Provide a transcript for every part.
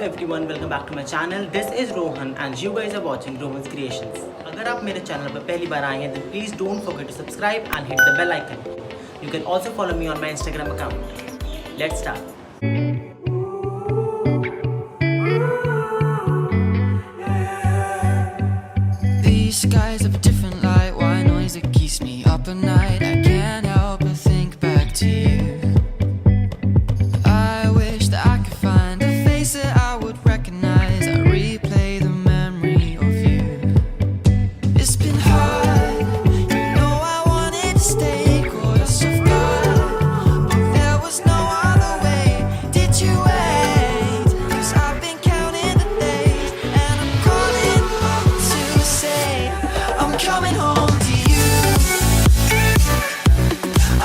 everyone, welcome back to my channel. This is Rohan and you guys are watching Rohan's Creations. अगर आप मेरे channel पर पहली बार आए हैं then please don't forget to subscribe and hit the bell icon. You can also follow me on my Instagram account. Let's start. These skies have a different light, white noise that keeps me up at night. I can't help but think back to you. I wish that I could find a face that I would recognize. I replay the memory of you. It's been hard, you know I wanted to stay, caught us off guard, but there was no other way. Did you wait? 'Cause I've been counting the days, and I'm calling up to say I'm coming home to you.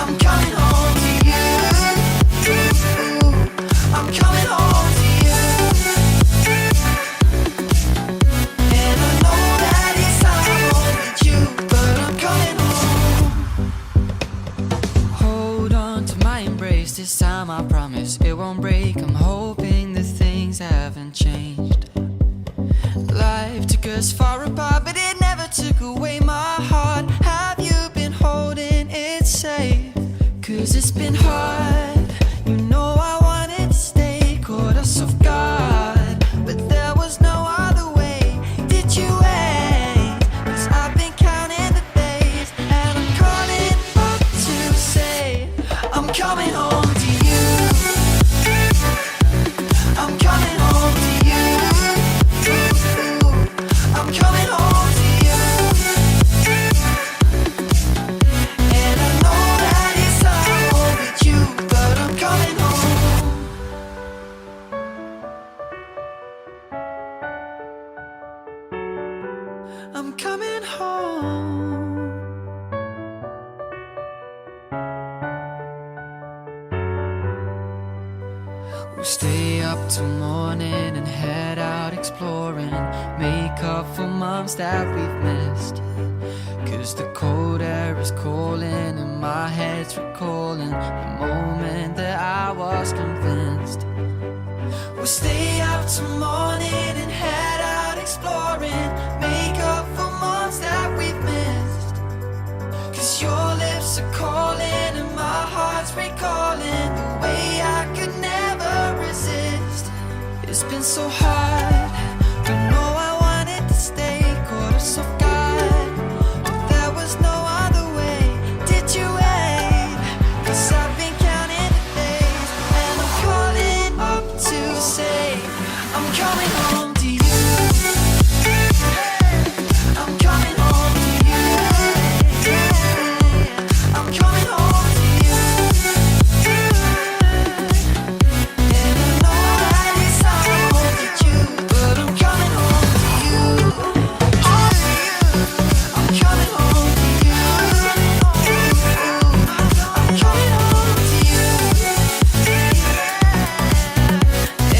I'm coming home to you. I'm coming home to you. And I know that it's not home with you, but I'm coming home. Hold on to my embrace, this time I promise it won't break. I'm hoping that things haven't changed. Life took us far apart, but it never took away my heart. Have you been holding it safe? 'Cause it's been hard, you know I wanted to stay, caught us off guard, but there was no other way. Did you wait? 'Cause I've been counting the days, and I'm calling up to say I'm coming home to you. I'm coming home to you. I'm coming home to you. And I know that it's not home with you, but I'm coming home. I'm coming home. We'll stay up till morning and head out exploring, make up for months that we've missed. 'Cause the cold air is calling and my head's recalling the moment that I was convinced. We'll stay up till morning and head out exploring, make up for months that we've missed. 'Cause your lips are calling and my heart's recalling the way I could never resist. It's been so hard, but know I wanted to stay, caught us off guard, but there was no other way. Did you wait? 'Cause I've been counting the days, and I'm calling up to say I'm coming home to you. I'm coming home to you. I'm coming home to you. And I know that it's not home with you, but I'm coming home to you. I'm coming home to you. I'm coming home to you.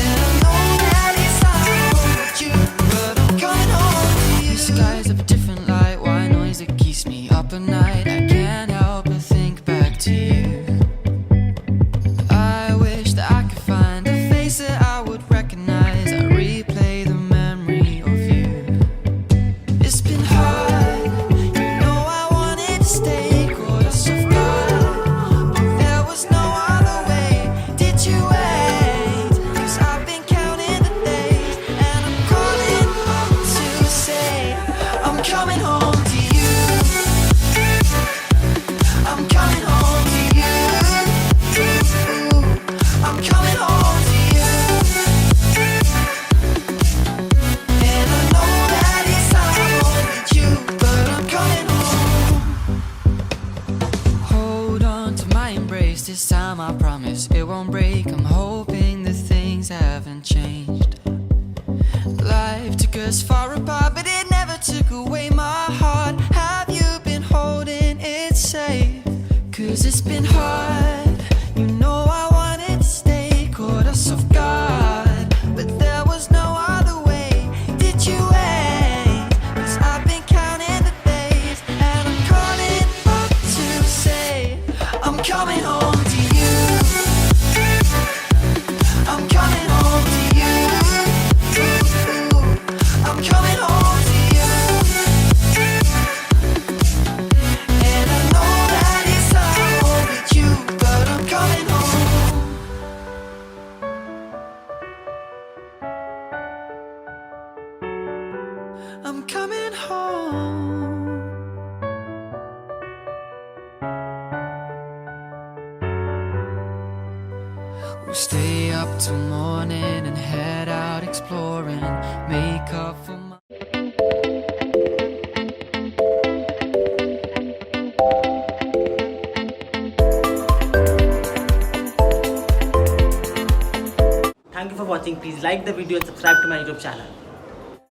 And I know that it's not home with you, but I'm coming home to you. The skies have a different light, white noise that keeps me up at night. I can't help but think back to you. I wish that I could find a face that I would recognize. I replay the memory of you. It's been hard, you know I wanted to stay, caught us off guard, but there was no other way. Did you wait? 'Cause I've been counting the days, and I'm calling up to say I'm coming home to you. I'm coming home to you. I'm coming home to you. And I know that it's not home with you, but I'm coming home. Hold on to my embrace, this time I promise it won't break. I'm hoping that things haven't changed. Life took us far apart, but it never took away my heart. Have you been holding it safe? 'Cause it's been hard, you know I wanted to stay, caught us off guard, but there was no other way. Did you wait? 'Cause I've been counting the days, and I'm calling up to say I'm coming home to you. I'm coming home to you. We'll stay up till morning and head out exploring, make up for my... Thank you for watching. Please like the video and subscribe to my YouTube channel.